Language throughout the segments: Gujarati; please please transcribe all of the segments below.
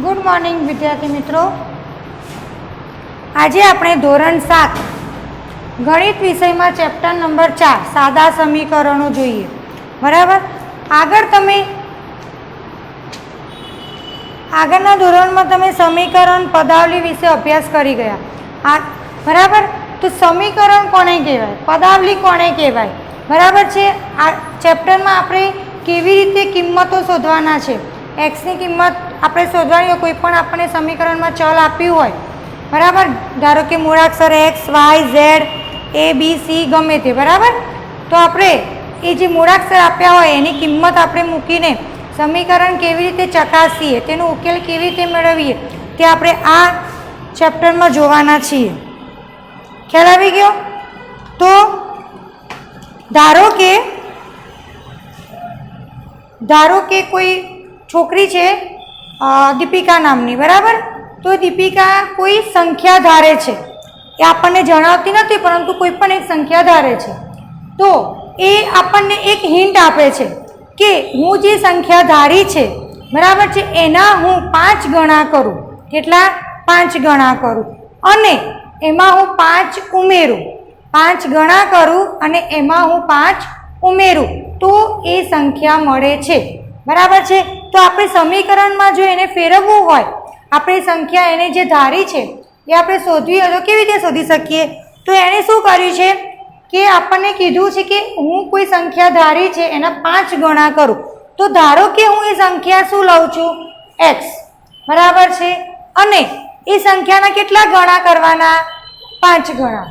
गुड मॉर्निंग विद्यार्थी मित्रों। आज આપણે ધોરણ 7 ગણિત વિષયમાં ચેપ્ટર નંબર 4 સાદા સમીકરણો જોઈએ। બરાબર, આગળના ધોરણમાં તમે સમીકરણ પદાવલી વિશે અભ્યાસ કરી ગયા। બરાબર, તો સમીકરણ કોને કહેવાય, પદાવલી કોને કહેવાય, બરાબર છે। આ ચેપ્ટરમાં આપણે કેવી રીતે કિંમતો શોધવાના છે, એક્સની કિંમત આપણે શોધવાની હોય, કોઈ પણ આપણને સમીકરણમાં ચલ આપ્યું હોય, બરાબર, ધારો કે મૂળાક્ષર એક્સ વાય ઝેડ એ બી સી ગમે તે, બરાબર, તો આપણે એ જે મૂળાક્ષર આપ્યા હોય એની કિંમત આપણે મૂકીને સમીકરણ કેવી રીતે ચકાસીએ, તેનો ઉકેલ કેવી રીતે મેળવીએ, તે આપણે આ ચેપ્ટરમાં જોવાના છીએ। ખ્યાલ આવી ગયો? તો ધારો કે કોઈ છોકરી છે દીપિકા નામની, બરાબર, તો દીપિકા કોઈ સંખ્યા ધારે છે, એ આપણને જણાવતી નથી, પરંતુ કોઈ પણ એક સંખ્યા ધારે છે, તો એ આપણને એક હિન્ટ આપે છે કે હું જે સંખ્યા ધારી છે, બરાબર છે, એના હું 5 ગણા કરું। કેટલા? 5 ગણા કરું, અને એમાં હું 5 ઉમેરું, 5 ગણા કરું અને એમાં હું 5 ઉમેરું, તો એ સંખ્યા મળે છે, બરાબર છે। તો આપણે સમીકરણમાં જો એને ફેરવવું હોય, આપણે સંખ્યા એને જે ધારી છે એ આપણે શોધવી હોય તો કેવી રીતે શોધી શકીએ? તો એણે શું કર્યું છે કે આપણને કીધું છે કે હું કોઈ સંખ્યા ધારી છે એના 5 ગણા કરું, તો ધારો કે હું એ સંખ્યા શું લઉં છું? એક્સ, બરાબર છે, અને એ સંખ્યાના કેટલા ગણા કરવાના? 5 ગણા,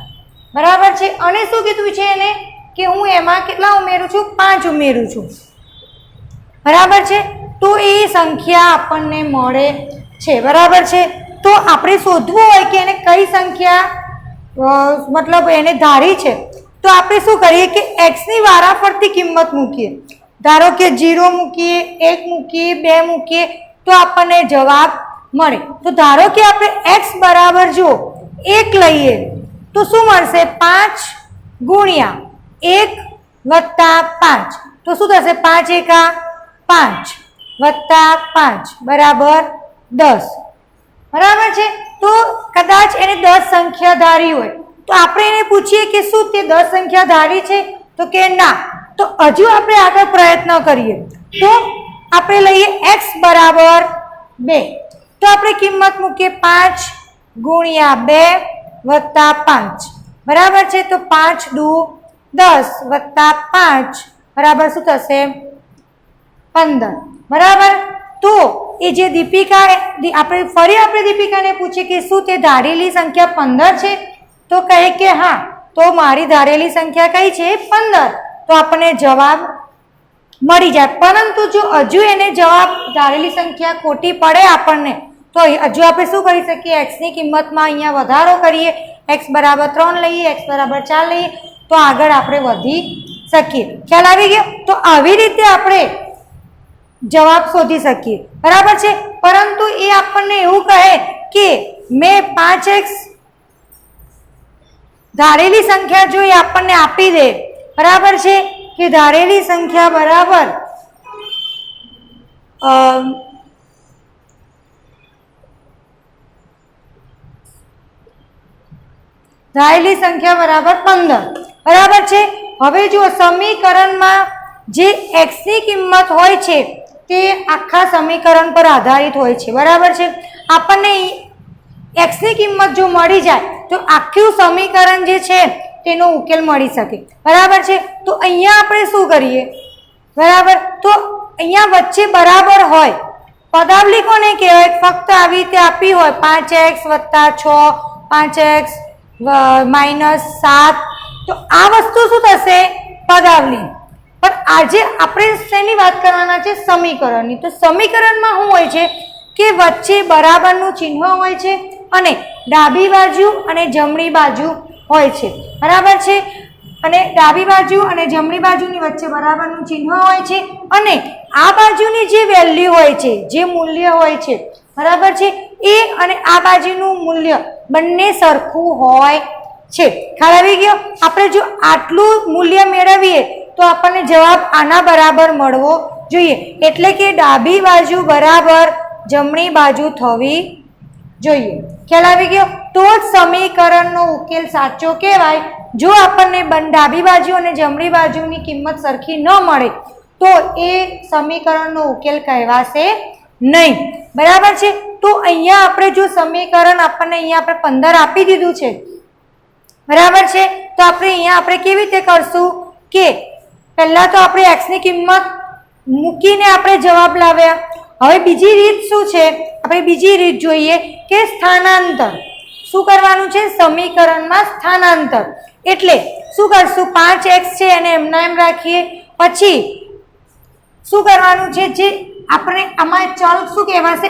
બરાબર છે। અને શું કીધું છે એને કે હું એમાં કેટલા ઉમેરું છું? 5 ઉમેરું છું, બરાબર છે। તો એ સંખ્યા આપણને મળે છે, બરાબર છે। તો આપણે શોધવું હોય કે એને કઈ સંખ્યા મતલબ એને ધારી છે, તો આપણે શું કરીએ કે એક્સની વારાફરતી કિંમત મૂકીએ। ધારો કે 0 મૂકીએ, 1 મૂકીએ, 2 મૂકીએ, તો આપણને જવાબ મળે। તો ધારો કે આપણે એક્સ બરાબર જો 1 લઈએ તો શું મળશે? 5 ગુણ્યા 1 વત્તા 5, તો શું થશે? 5 એકા 5 વત્તા 5 બરાબર 10, બરાબર છે। તો કદાચ એને 10 સંખ્યા ધારી હોય, તો આપણે એને પૂછીએ કે શું તે 10 સંખ્યા ધારી છે? તો કે ના। તો હજુ આપણે આગળ પ્રયત્ન કરીએ, તો આપણે લઈએ x બરાબર 2, તો આપણે કિંમત મૂકીએ 5 ગુણ્યા 2 વત્તા 5, બરાબર છે। તો 5 દુ 10 વત્તા 5 બરાબર શું થશે? 15, બરાબર। તો એ જે દીપિકા, આપણે દીપિકાને પૂછીએ કે શું તે ધારેલી સંખ્યા 15 છે? તો કહે કે હા, તો મારી ધારેલી સંખ્યા કઈ છે? 15, તો આપણને જવાબ મળી જાય। પરંતુ જો હજુ એને જવાબ ધારેલી સંખ્યા ખોટી પડે આપણને, તો હજુ આપણે શું કરી શકીએ? એક્સની કિંમતમાં અહીંયા વધારો કરીએ, એક્સ બરાબર 3 લઈએ, એક્સ બરાબર 4 લઈએ, તો આગળ આપણે વધી શકીએ। ખ્યાલ આવી ગયો? તો આવી રીતે આપણે જવાબ શોધી શકીએ, બરાબર છે। પરંતુ એ આપણને એવું કહે કે મેં 5x ધારેલી સંખ્યા જો એ આપણને આપી દે, બરાબર છે, કે ધારેલી સંખ્યા બરાબર ધારેલી સંખ્યા બરાબર 15, બરાબર છે। હવે જો સમીકરણમાં જે x ની કિંમત હોય છે તે આખા સમીકરણ પર આધારિત હોય છે, બરાબર છે। આપણને x ની કિંમત જો મળી જાય તો આખું સમીકરણ જે છે તેનો ઉકેલ મળી શકે, બરાબર છે। તો અહીંયા આપણે શું કરીએ? બરાબર, તો અહીંયા વચ્ચે બરાબર હોય, પદાવલી કોને કહેવાય? ફક્ત આવી રીતે આપી હોય 5x વત્તા 6, 5x માઇનસ 7, તો આ વસ્તુ શું થશે? પદાવલી। પણ આજે આપણે શેની વાત કરવાના છે? સમીકરણની। તો સમીકરણમાં શું હોય છે કે વચ્ચે બરાબરનું ચિહ્ન હોય છે અને ડાબી બાજુ અને જમણી બાજુ હોય છે, બરાબર છે। અને ડાબી બાજુ અને જમણી બાજુની વચ્ચે બરાબરનું ચિહ્ન હોય છે, અને આ બાજુની જે વેલ્યુ હોય છે, જે મૂલ્ય હોય છે, બરાબર છે, એ અને આ બાજુનું મૂલ્ય બંને સરખું હોય છે। ખ્યાલ આવી ગયો? આપણે જો આટલું મૂલ્ય મેળવીએ તો આપણને જવાબ આના બરાબર મળવો જોઈએ, એટલે કે ડાબી બાજુ બરાબર જમણી બાજુ થવી જોઈએ। ખ્યાલ આવી ગયો? તો જ સમીકરણનો ઉકેલ સાચો કહેવાય। જો આપણને ડાબી બાજુ અને જમણી બાજુની કિંમત સરખી ન મળે તો એ સમીકરણનો ઉકેલ કહેવાશે નહીં। બરાબર છે? તો અહીંયા આપણે જો સમીકરણ આપણને અહીંયા આપણે 15 આપી દીધું છે, બરાબર છે? તો આપણે અહીંયા આપણે કેવી રીતે કરશું કે પહેલા તો આપણે x ની કિંમત મૂકીને આપણે જવાબ લાવ્યા। હવે બીજી રીત શું છે? આપણે બીજી રીત જોઈએ કે સ્થાનાંતર। શું કરવાનું છે? સમીકરણમાં સ્થાનાંતર। એટલે શું કરશું? 5x છે એને એમના એમ રાખીએ, પછી શું કરવાનું છે? જે આપણે આમાં ચલ શું કહેવાશે?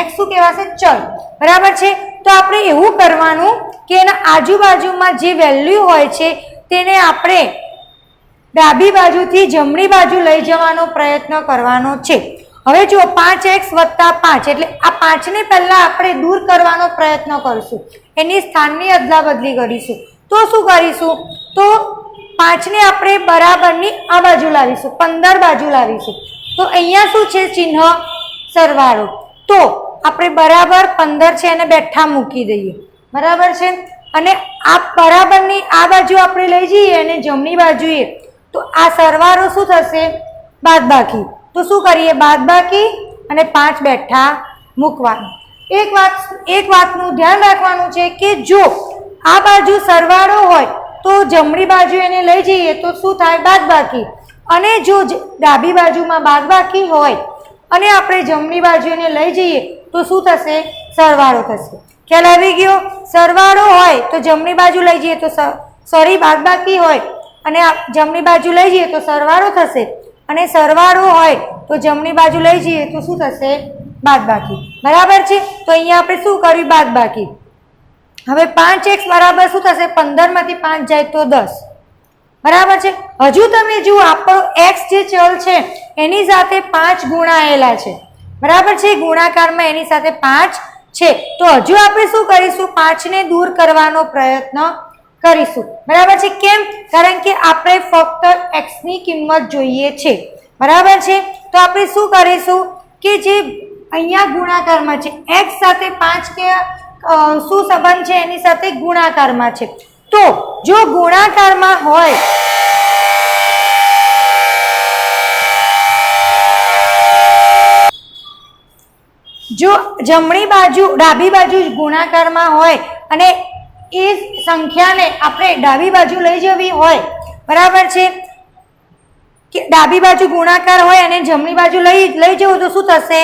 x શું કહેવાશે? ચલ। બરાબર છે? તો આપણે એવું કરવાનું કે એના આજુબાજુમાં જે વેલ્યુ હોય છે તેને આપણે ડાબી બાજુથી જમણી બાજુ લઈ જવાનો પ્રયત્ન કરવાનો છે। હવે જો 5x + 5 એટલે આ 5 ને પહેલા આપણે દૂર કરવાનો પ્રયત્ન કરશું, એની સ્થાનની અદલા બદલી કરીશું। તો શું કરીશું? તો 5 ને આપણે બરાબરની આ બાજુ લાવીશું, 15 બાજુ લાવીશું। તો અહીંયા શું છે? ચિહ્ન સરવાળો। તો આપણે બરાબર 15 છે એને બેઠા મૂકી દઈએ, બરાબર છે? અને આ બરાબરની આ બાજુ આપણે લઈ જઈએ અને જમણી બાજુએ, તો આ સરવાળો શું થશે? બાદબાકી। તો શું કરીએ? બાદબાકી અને 5 બેઠા મૂકવાનું। એક વાતનું ધ્યાન રાખવાનું છે કે જો આ બાજુ સરવાળો હોય તો જમણી બાજુ એને લઈ જઈએ તો શું થાય? બાદબાકી। અને જો ડાબી બાજુમાં બાદબાકી હોય અને આપણે જમણી બાજુ એને લઈ જઈએ તો શું થશે? સરવાળો થશે। ખ્યાલ આવી ગયો? સરવાળો હોય તો જમણી બાજુ લઈ જઈએ તો બાદબાકી હોય અને જમણી બાજુ લઈ જઈએ તો સરવાળો થશે, અને સરવાળો હોય તો જમણી બાજુ લઈ જઈએ તો શું થશે? બાદબાકી। બરાબર છે? તો અહીંયા આપણે શું કર્યું? બાદબાકી। હવે 5x બરાબર શું થશે? 15 માંથી 5 જાય તો 10। બરાબર છે? હજુ તમે જુઓ આપણો x જે ચલ છે એની સાથે 5 ગુણાયેલા છે, બરાબર છે? ગુણાકારમાં એની સાથે 5 છે। તો હજુ આપણે શું કરીશું? 5 ને દૂર કરવાનો પ્રયત્ન કરીશું, બરાબર છે? કેમ? કારણ કે આપણે ફક્ત x ની કિંમત જોઈએ છે, બરાબર છે? તો આપણે શું કરીશું કે જે અહીંયા ગુણાકારમાં છે x સાથે 5 કે શું સંબંધ છે? એની સાથે ગુણાકારમાં છે। તો જો ગુણાકારમાં હોય જો જમણી બાજુ ડાબી બાજુ ગુણાકારમાં હોય અને એ સંખ્યાને આપણે ડાબી બાજુ લઈ જવી હોય, બરાબર છે? કે ડાબી બાજુ ગુણાકાર હોય અને જમણી બાજુ લઈ જવું તો શું થશે?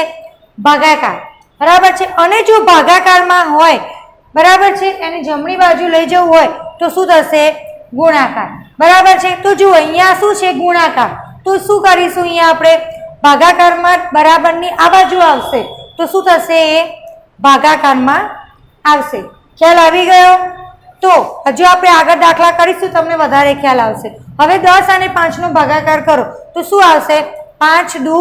ભાગાકાર। બરાબર છે? અને જો ભાગાકારમાં હોય, બરાબર છે, એને જમણી બાજુ લઈ જવું હોય તો શું થશે? ગુણાકાર। બરાબર છે? તો જો અહીંયા શું છે? ગુણાકાર। તો શું કરીશું? અહીંયા આપણે ભાગાકારમાં બરાબરની આ બાજુ આવશે તો શું થશે? એ ભાગાકારમાં આવશે। ખ્યાલ આવી ગયો? તો હજુ આપણે આગળ દાખલા કરીશું, તમને વધારે ખ્યાલ આવશે। હવે 10 અને 5 નો ભાગાકાર કરો તો શું આવશે? 5 દુ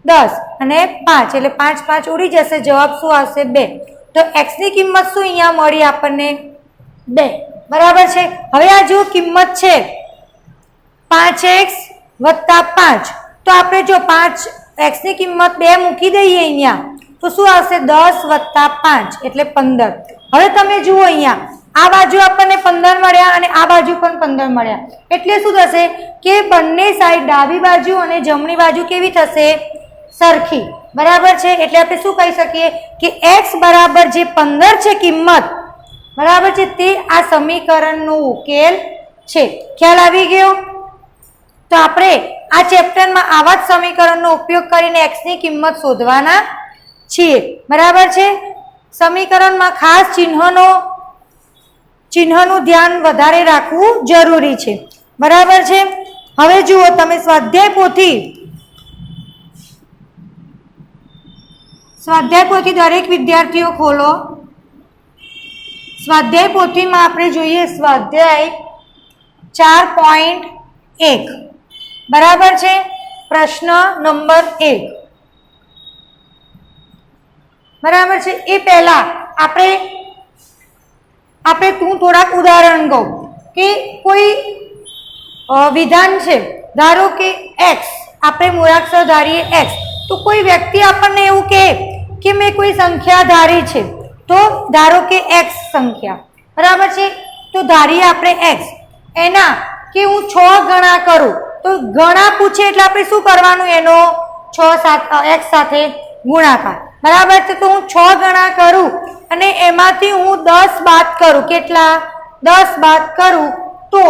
10 અને 5 એટલે 5 5 ઉડી જશે, જવાબ શું આવશે? 2। તો x ની કિંમત શું અહીંયા મળી આપણને? 2। બરાબર છે? હવે આ જો કિંમત છે 5x + 5, તો આપણે જો x ની કિંમત 2 મૂકી દઈએ અહીંયા તો શું આવશે? 10 + 5 એટલે 15। હવે તમે જુઓ અહીંયા આ બાજુ આપણને 15 મળ્યા અને આ બાજુ પણ 15 મળ્યા, એટલે શું થશે કે બંને સાઈડ ડાબી બાજુ અને જમણી બાજુ કેવી થશે? સરખી। બરાબર છે? એટલે આપણે શું કહી શકીએ કે x બરાબર જે 15 છે કિંમત, બરાબર છે, તે આ સમીકરણનો ઉકેલ છે। ખ્યાલ આવી ગયો? તો આપણે આ ચેપ્ટરમાં આવા જ સમીકરણનો ઉપયોગ કરીને x ની કિંમત શોધવાના છીએ, બરાબર છે? સમીકરણમાં ખાસ ચિહ્નનું ધ્યાન વધારે રાખવું જરૂરી છે, બરાબર છે? હવે જુઓ તમે સ્વાધ્યાય પોથી દરેક વિદ્યાર્થીઓ ખોલો। સ્વાધ્યાય પોથીમાં આપણે જોઈએ સ્વાધ્યાય 4.1, બરાબર છે? પ્રશ્ન નંબર 1, બરાબર છે? એ પહેલા આપણે થોડાક ઉદાહરણ કહું કે કોઈ વિધાન છે, ધારો કે x, આપણે મૂળાક્ષર ધારીએ x, તો કોઈ વ્યક્તિ આપણને એવું કહે કે મેં કોઈ સંખ્યા ધારી છે, તો ધારો કે x સંખ્યા, બરાબર છે, તો ધારીએ આપણે x, એના કે હું 6 ગણા કરું, તો ગણા પૂછે એટલે આપણે શું કરવાનું, એનો 6 x સાથે ગુણાકાર, બરાબર છે। તો હું 6 ગણા કરું અને એમાંથી હું 10 બાદ કરું, કેટલા 10 બાદ કરું તો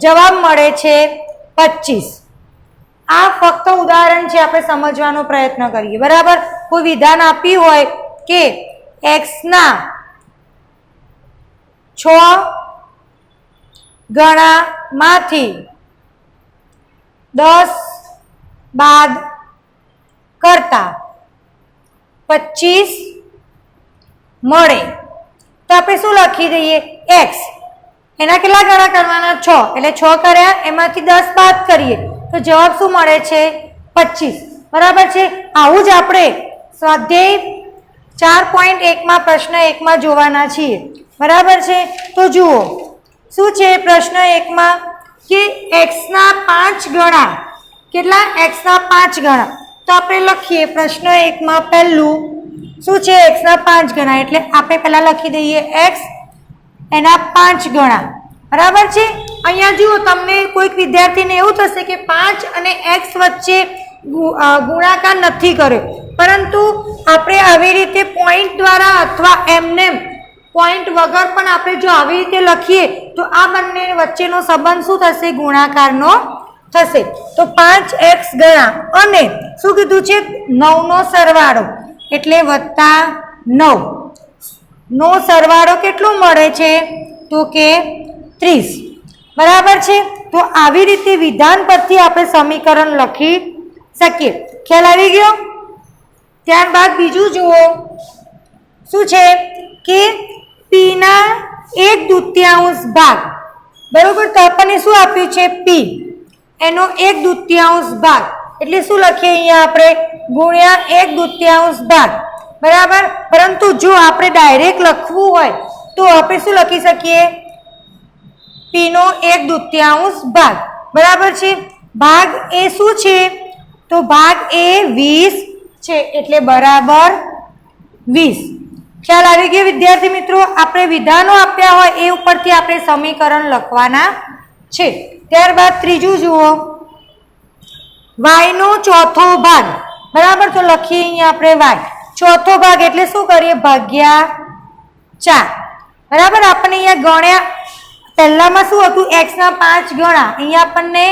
જવાબ મળે છે 25। આ ફક્ત ઉદાહરણ છે, આપણે સમજવાનો પ્રયત્ન કરીએ, બરાબર। કોઈ વિધાન આપ્યું હોય કે x ના 6 ગણા માંથી 10 બાદ કરતા 25 મળે, તો આપણે શું લખી દઈએ, x, એના કેટલા ગણા કરવાના, 6, એટલે 6 કર્યા, એમાંથી 10 બાદ કરીએ તો જવાબ શું મળે છે, 25, બરાબર છે। આવું જ આપણે સ્વાધ્યાય 4.1 માં પ્રશ્ન 1 માં જોવાના છીએ, બરાબર છે। તો જુઓ શું છે પ્રશ્ન 1 માં કે x ના 5 ગણા, કેટલા, x ના 5 ગણા, તો આપણે લખીએ પ્રશ્ન 1 માં પહેલું શું છે, x ના 5 ગણા, એટલે આપણે પહેલા લખી દઈએ x એના 5 ગણા, બરાબર છે। અહીંયા જુઓ, તમને કોઈક વિદ્યાર્થીને એવું થશે કે 5 અને x વચ્ચે ગુણાકાર નથી કર્યો, પરંતુ આપણે આવી રીતે પોઈન્ટ દ્વારા અથવા એમને પોઈન્ટ વગર પણ આપણે જો આવી રીતે લખીએ તો આ બંને વચ્ચેનો સંબંધ શું થશે, ગુણાકારનો થશે। તો 5x ગણા અને શું કીધું છે, 9 નો સરવાળો એટલે +9 નો સરવાળો કેટલું મળે છે, તો કે 30, બરાબર છે। તો આવી રીતે વિધાન પરથી આપણે સમીકરણ લખી શકીએ, ખ્યાલ આવી ગયો। ત્યારબાદ બીજું જુઓ શું છે કે p ના 1/2 ભાગ, બરોબર, તો આપણને શું આપ્યું છે, p એનો 1/2 ભાગ, એટલે શું લખીએ અહીંયા આપણે, ગુણ્યા 1/2 ભાગ, બરાબર। પરંતુ જો આપણે ડાયરેક્ટ લખવું હોય તો આપણે શું લખી શકીએ, p નો 1/2 ભાગ, બરાબર છે। ભાગ એ શું છે, તો ભાગ એ 20 છે, એટલે બરાબર 20। ખ્યાલ આવી ગયો વિદ્યાર્થી મિત્રો। આપણે વિધાનો આપ્યા હોય એ ઉપરથી આપણે સમીકરણ લખવાના છે। ત્યારબાદ ત્રીજું જુઓ, y નો ચોથો ભાગ, બરાબર, તો લખીએ અહીંયા આપણે y ચોથો ભાગ એટલે શું કરીએ, ભાગ્યા 4, બરાબર। આપણને અહીંયા ગણ્યા, પહેલામાં શું હતું, x ના 5 ગણા, અહીંયા આપણને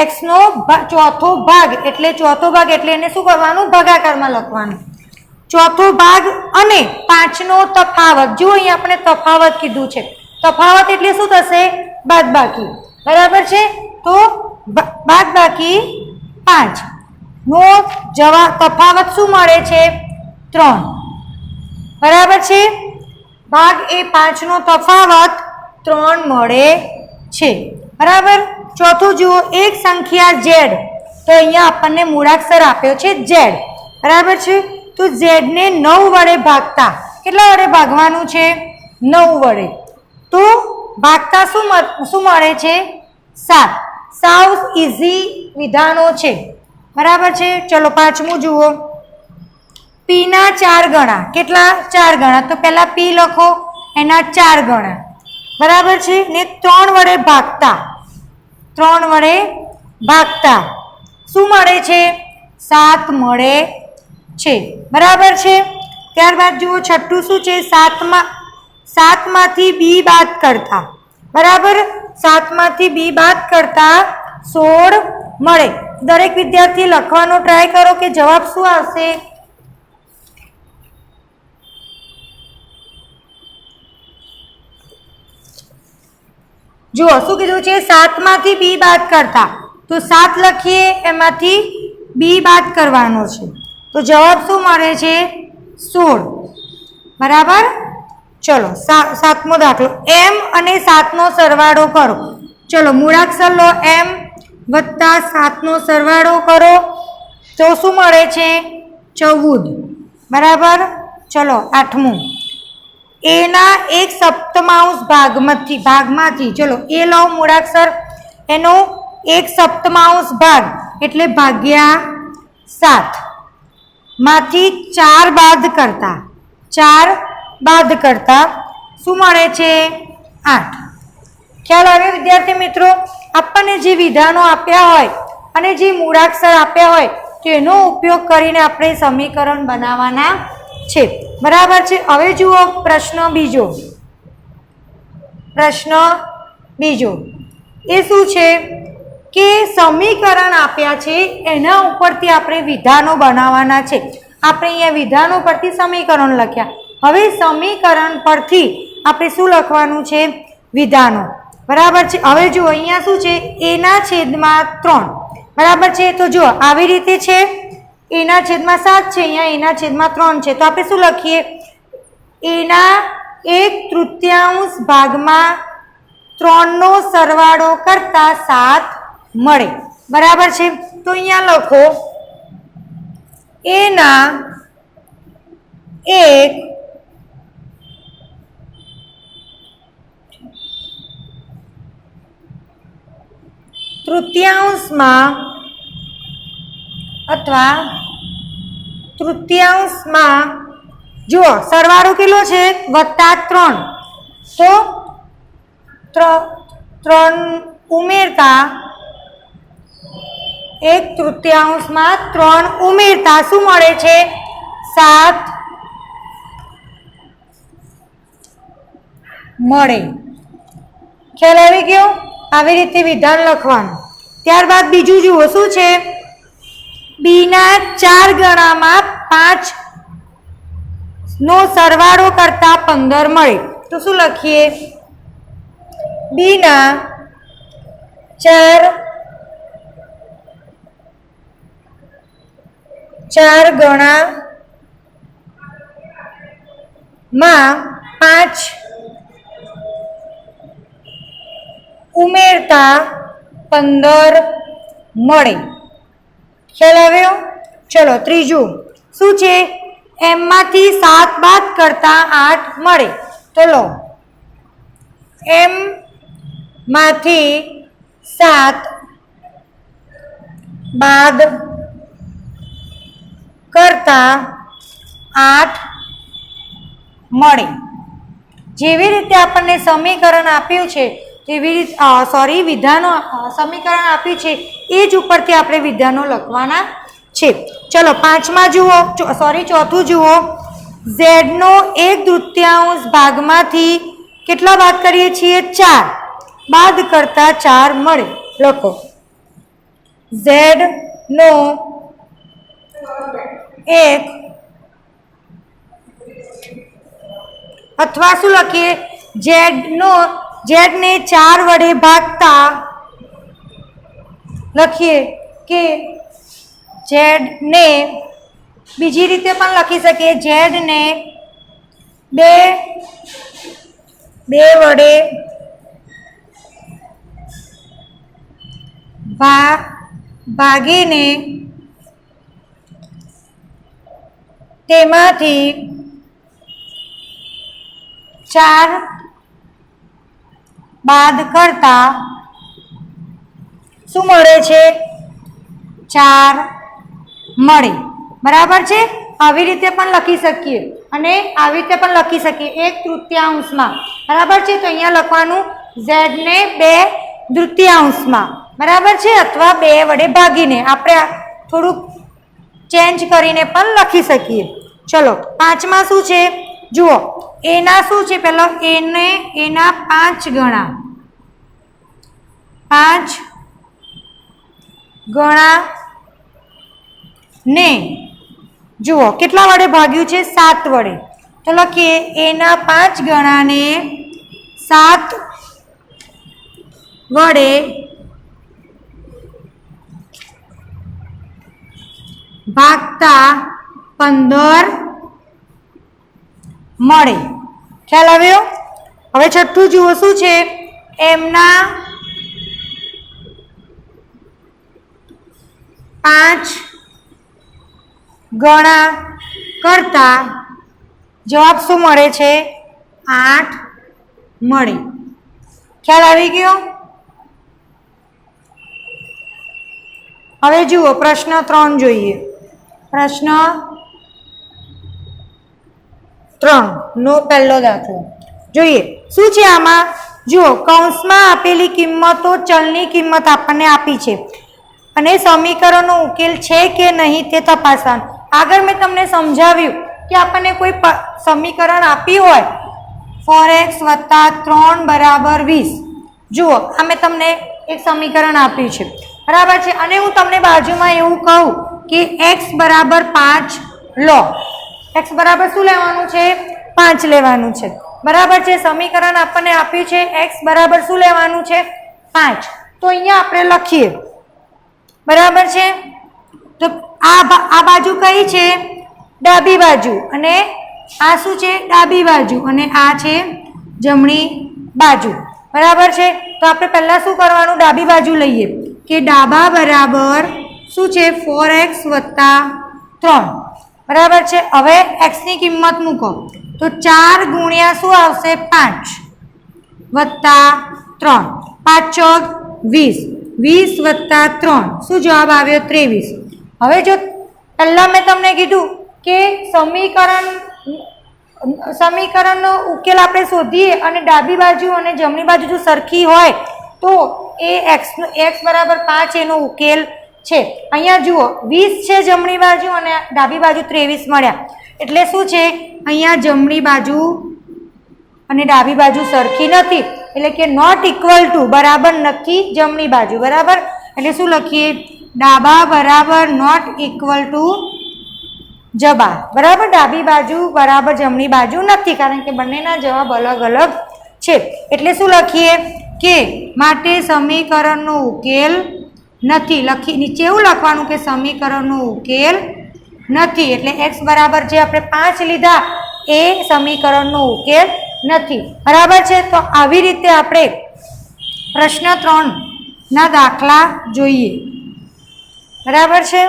x નો ચોથો ભાગ એટલે એને શું કરવાનું, ભાગાકારમાં લખવાનું, ચોથો ભાગ અને 5 નો તફાવત, જો અહીંયા આપણે તફાવત કીધું છે, તફાવત એટલે શું થશે, બાદબાકી, બરાબર છે। તો બાદબાકી 5 નો જવાબ, તફાવત શું મળે છે, 3, બરાબર છે। ભાગ એ 5 નો તફાવત 3 મળે છે, બરાબર। ચોથું જુઓ, એક સંખ્યા z, તો અહીંયા આપણને મૂળાક્ષર આપ્યો છે z, બરાબર છે। તો z ને 9 વડે ભાગતા, કેટલા વડે ભાગવાનું છે, 9 વડે, તો ભાગતા શું મળે છે, 7। સાવ ઇઝી વિધાનો છે, બરાબર છે। ચલો પાંચમું જુઓ, p ના 4 ગણા, કેટલા, 4 ગણા, તો પહેલા p લખો, એના 4 ગણા, બરાબર છે, ને 3 વડે ભાગતા, 3 વડે ભાગતા શું મળે છે, 7 મળે છે, બરાબર છે। ત્યારબાદ જુઓ છઠ્ઠું શું છે, 7 માંથી b બાદ કરતા, બરાબર, 7 માંથી b બાદ કરતા 16 મળે। દરેક વિદ્યાર્થી લખવાનો ટ્રાય કરો કે જવાબ શું આવશે, જુઓ શું કીધું છે, 7 માંથી b બાદ કરતા, તો 7 લખીએ, એમાંથી b બાદ કરવાનો છે, તો જવાબ શું મળે છે, 16, બરાબર। ચલો સાતમો દાખલો, m અને 7 નો સરવાળો કરો, ચલો મૂળાક્ષર લો, m વત્તા 7 નો સરવાળો કરો તો શું મળે છે, 14, બરાબર। ચલો આઠમું, a ના 1/7 ભાગમાંથી, ચલો a લો મૂળાક્ષર, એનો 1/7 ભાગ એટલે ભાગ્યા 7, માંથી 4 બાદ કરતા શું મળે છે? 8. ખ્યાલ આવ્યો વિદ્યાર્થી મિત્રો? આપણને જે વિધાનો આપ્યા હોય અને જે મૂળાક્ષર આપ્યા હોય તેનો ઉપયોગ કરીને આપણે સમીકરણ બનાવવાના છે. બરાબર છે. હવે જુઓ પ્રશ્ન બીજો એ શું છે કે સમીકરણ આપ્યા છે એના ઉપરથી આપણે વિધાનો બનાવવાના છે. આપણે અહીંયા વિધાનો પરથી સમીકરણ લખ્યા. હવે સમીકરણ પરથી આપણે શું લખવાનું છે? વિધાનો. બરાબર છે. હવે જુઓ અહીંયા શું છે? એના છેદમાં 3. બરાબર છે. તો જુઓ આવી રીતે છે, એના છેદમાં 7 છે, અહીંયા એના છેદમાં 3 છે. તો આપણે શું લખીએ? એના 1/3 ભાગમાં 3 નો સરવાળો કરતા 7 મળે. બરાબર છે. તો અહીંયા લખો એના 1/3 અથવા તૃતીયાંશમાં જુઓ સરવાળો કેટલો છે? +3. તો 3 ઉમેરતા 1/3 3 ઉમેરતા શું મળે છે? 7 મળે. ખ્યાલ આવી ગયો? આવી રીતે વિધાન લખવાનું. ત્યારબાદ બીજું જુઓ શું છે? બીના 4 ગણામાં 5 નો સરવાળો કરતા 15 મળે. તો શું લખીએ? બીના 4 ગણામાં 5 ઉમેરતા 15 મળે. ખ્યાલ આવ્યો? ચલો ત્રીજું શું છે? એમમાંથી 7 બાદ કરતા 8 મળે. તો લો એમ માંથી 7 બાદ કરતા 8 મળે. જેવી રીતે આપણને સમીકરણ આપ્યું છે તેવી રીતે વિધાનો સમીકરણ આપ્યું છે એ જ ઉપરથી આપણે વિધાનો લખવાના છે. ચલો ચોથું જુઓ. z નો 1/3 ભાગમાંથી કેટલા બાદ કરીએ છીએ? 4 બાદ કરતા 4 મળે. લખો z નો 1 અથવા શું લખીએ? z ને 4 વડે ભાગતા લખીએ કે z ને બીજી રીતે પણ લખી શકીએ. z ને 2 વડે ભાગીને તેમાંથી 4 બાદ કરતા શું મળે છે? 4 મળે. બરાબર છે. આવી રીતે પણ લખી શકીએ અને આવી રીતે પણ લખી શકીએ 1/3. બરાબર છે. તો અહીંયા લખવાનું z ને 2/3. બરાબર છે. અથવા 2 વડે ભાગીને આપણે થોડુંક ચેન્જ કરીને પણ લખી શકીએ. ચલો પાંચમાં શું છે? જુઓ એના શું છે? પેલો એના 5 ગણા ને જુઓ કેટલા વડે ભાગ્યું છે? 7 વડે. તો લખીએ એના 5 ગણાને 7 વડે ભાગતા 15 મળે. ખ્યાલ આવ્યો? હવે છઠ્ઠું જુઓ શું છે? એમના 5 ગણા કરતા જવાબ શું મળે છે? 8 મળે. ખ્યાલ આવી ગયો? હવે જુઓ પ્રશ્ન 3 જોઈએ. પ્રશ્ન 3 નો પહેલો દાખલો જોઈએ શું છે આમાં જુઓ કૌંસમાં આપેલી કિંમતો ચલની કિંમત આપણને આપી છે અને સમીકરણનો ઉકેલ છે કે નહીં તે તપાસવાનું આગળ મેં તમને સમજાવ્યું કે આપણને કોઈ સમીકરણ આપ્યું હોય 4x + 3 = 20 જુઓ આ મેં તમને એક સમીકરણ આપ્યું છે બરાબર છે અને હું તમને બાજુમાં એવું કહું કે x = 5 લો x બરાબર શું લેવાનું છે 5 લેવાનું છે બરાબર છે સમીકરણ આપણને આપ્યું છે x બરાબર શું લેવાનું છે 5 તો અહીંયા આપણે લખીએ બરાબર છે તો આ બાજુ કઈ છે ડાબી બાજુ અને આ શું છે ડાબી બાજુ અને આ છે જમણી બાજુ બરાબર છે તો આપણે પહેલા શું કરવાનું ડાબી બાજુ લઈએ કે ડાબા બરાબર શું છે 4x + 3 બરાબર છે હવે x ની કિંમત મૂકો તો 4 ગુણ્યા શું આવશે 5 + 3 5 ચોક 20 20 + 3 શું જવાબ આવ્યો 23 હવે જો પહેલા મેં તમને કીધું કે સમીકરણનો ઉકેલ આપણે શોધીએ અને ડાબી બાજુ અને જમણી બાજુ જો સરખી હોય તો એ x બરાબર 5 એનો ઉકેલ છે અહીંયા જુઓ 20 છે જમણી બાજુ અને ડાબી બાજુ 23 મળ્યા એટલે શું છે અહીંયા જમણી બાજુ અને ડાબી બાજુ સરખી નથી એટલે કે નોટ ઇક્વલ ટુ બરાબર નથી જમણી બાજુ બરાબર એટલે શું લખીએ ડાબા બરાબર નોટ ઇક્વલ ટુ જબા બરાબર ડાબી બાજુ બરાબર જમણી બાજુ નથી કારણ કે બંનેના જવાબ અલગ અલગ છે એટલે શું લખીએ કે માટે સમીકરણનો ઉકેલ નથી નીચે એવું લખવાનું કે સમીકરણનો ઉકેલ નથી એટલે x બરાબર જે આપણે 5 લીધા એ સમીકરણનો ઉકેલ નથી બરાબર છે તો આવી રીતે આપણે પ્રશ્ન 3 ના દાખલા જોઈએ બરાબર છે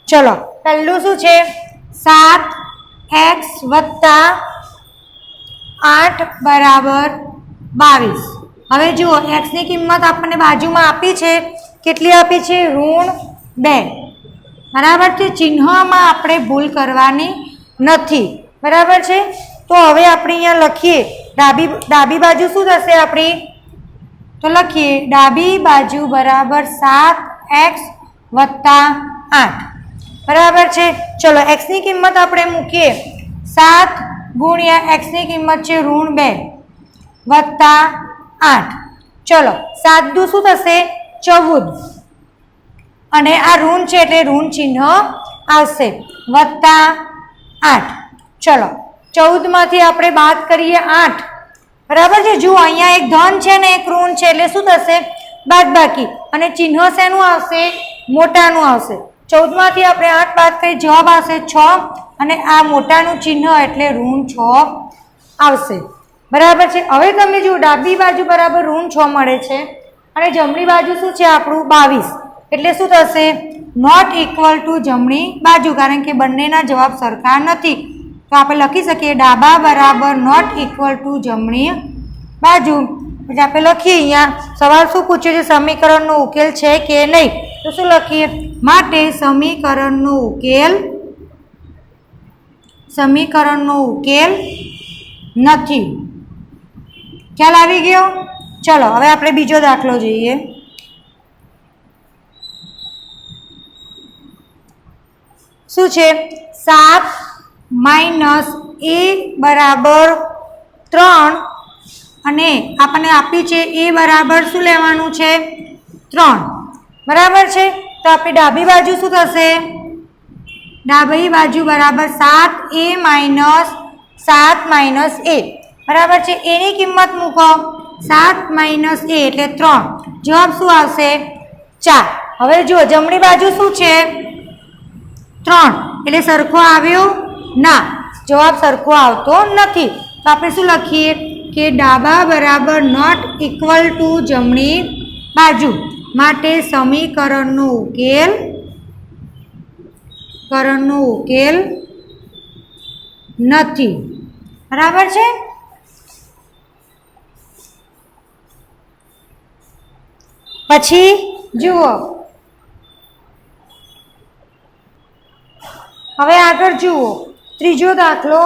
ચલો પહેલું શું છે 7x + 8 = 22 હવે જુઓ x ની કિંમત આપણને બાજુમાં આપી છે કેટલી આપી છે -2 બરાબર છે ચિહ્નમાં આપણે ભૂલ કરવાની નથી બરાબર છે તો હવે આપણે અહીંયા લખીએ ડાબી બાજુ શું થશે આપણી તો લખીએ ડાબી બાજુ બરાબર 7x + 8 બરાબર છે ચલો x ની કિંમત આપણે મૂકીએ 7 ગુણ્યા x ની કિંમત છે -2 + 8 ચલો 7 દુ શું થશે 14 અને આ ઋણ છે એટલે ઋણ ચિહ્ન આવશે +8 ચલો 14 માંથી આપણે બાદ કરીએ 8 બરાબર છે જુઓ અહીંયા એક ધન છે ને એક ઋણ છે એટલે શું થશે બાદબાકી અને ચિહ્ન શેનું આવશે મોટાનું આવશે 14 માંથી આપણે 8 બાદ કરી જવાબ આવશે 6 અને આ મોટાનું ચિહ્ન એટલે ઋણ 6 આવશે બરાબર છે હવે તમે જો ડાબી બાજુ બરાબર ઋણ 6 મળે છે અને જમણી બાજુ શું છે આપણું 22 એટલે શું થશે નોટ ઇક્વલ ટુ જમણી બાજુ કારણ કે બંનેના જવાબ સરખા નથી તો આપણે લખી શકીએ ડાબા બરાબર નોટ ઇક્વલ ટુ જમણી બાજુ એટલે આપણે લખીએ અહીંયા સવાલ શું પૂછ્યું છે સમીકરણનો ઉકેલ છે કે નહીં તો શું લખીએ માટે સમીકરણનો ઉકેલ નથી ખ્યાલ આવી ગયો ચલો હવે આપણે બીજો દાખલો જોઈએ શું છે 7 - a બરાબર 3 અને આપણને આપ્યું છે a બરાબર શું લેવાનું છે 3 બરાબર છે તો આપણી ડાબી બાજુ શું થશે ડાબી બાજુ બરાબર 7a - 7 - a બરાબર છે a ની કિંમત મૂકો 7 - a એટલે 3 જવાબ શું આવશે 4 હવે જુઓ જમણી બાજુ શું છે 3 એટલે સરખો આવ્યો ના જવાબ સરખો આવતો નથી તો આપણે શું લખીએ કે ડાબા બરાબર નોટ ઇક્વલ ટુ જમણી બાજુ માટે સમીકરણનો ઉકેલ નથી બરાબર છે પછી જુઓ, હવે આગળ જુઓ ત્રીજો દાખલો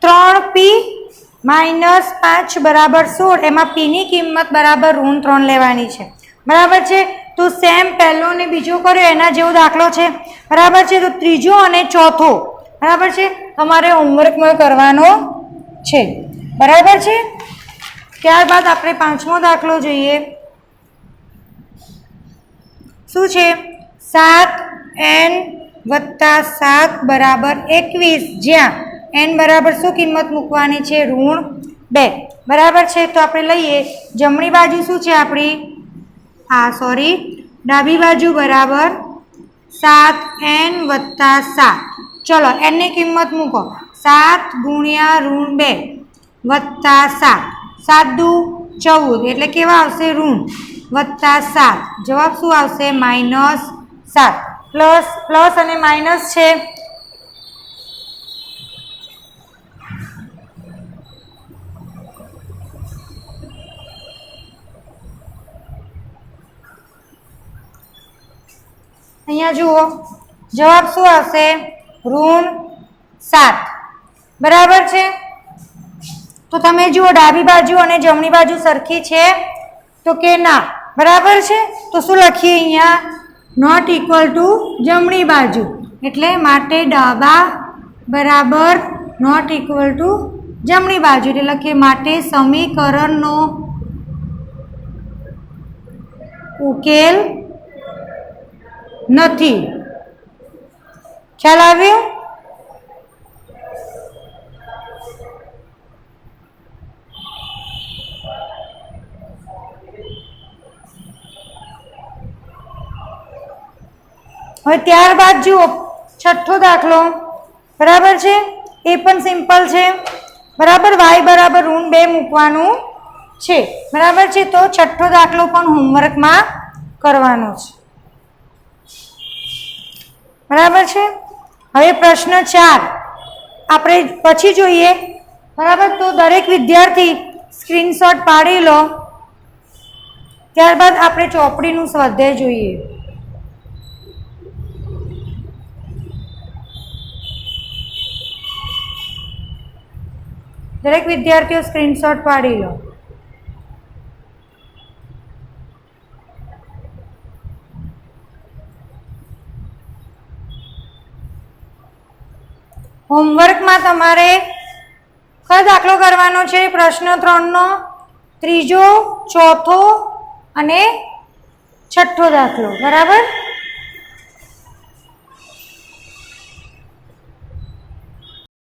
3p માઇનસ 5 બરાબર 16, એમાં પીની કિંમત બરાબર ઋણ 3 લેવાની છે, બરાબર છે. તો સેમ પહેલો ને બીજો કર્યો એના જેવો દાખલો છે, બરાબર છે. તો ત્રીજો અને ચોથો, બરાબર છે, તમારે હોમવર્કમાં કરવાનો છે, બરાબર છે. ત્યારબાદ આપણે પાંચમો દાખલો જોઈએ. શું છે? 7n વત્તા 7 બરાબર 21, જ્યાં n બરાબર શું કિંમત મૂકવાની છે? ઋણ 2, બરાબર છે. તો આપણે લઈએ જમણી બાજુ શું છે આપણી? ડાબી બાજુ બરાબર 7n વત્તા 7. ચલો n ની કિંમત મૂકો. 7 ગુણ્યા ઋણ 2 વત્તા 7, 7 દુ 14, એટલે કેવા આવશે? ઋણ વત્તા 7. જવાબ શું આવશે? -7. પ્લસ અને માઇનસ છે. અહીંયા જુઓ જવાબ શું આવશે? ઋણ 7, બરાબર છે. તો તમે જુઓ ડાબી બાજુ અને જમણી બાજુ સરખી છે તો કે ના, બરાબર છે. તો શું લખીએ અહીંયા? નોટ ઇક્વલ ટુ જમણી બાજુ, એટલે માટે ડાબા બરાબર નોટ ઇક્વલ ટુ જમણી બાજુ, એટલે લખીએ માટે સમીકરણનો ઉકેલ નથી. ખ્યાલ આવ્યો? હવે ત્યારબાદ જુઓ છઠ્ઠો દાખલો, બરાબર છે. એ પણ સિમ્પલ છે, બરાબર. y બરાબર ઋણ 2 મૂકવાનું છે, બરાબર છે. તો છઠ્ઠો દાખલો પણ હોમવર્કમાં કરવાનો છે, બરાબર છે. હવે પ્રશ્ન 4 આપણે પછી જોઈએ, બરાબર. તો દરેક વિદ્યાર્થી સ્ક્રીનશોટ પાડી લો, ત્યારબાદ આપણે ચોપડીનું સ્વાધ્યાય જોઈએ. દરેક વિદ્યાર્થીઓ સ્ક્રીનશોટ પાડી લો. હોમવર્કમાં તમારે કયો દાખલો કરવાનો છે? પ્રશ્ન 3નો ત્રીજો, ચોથો અને છઠ્ઠો દાખલો, બરાબર.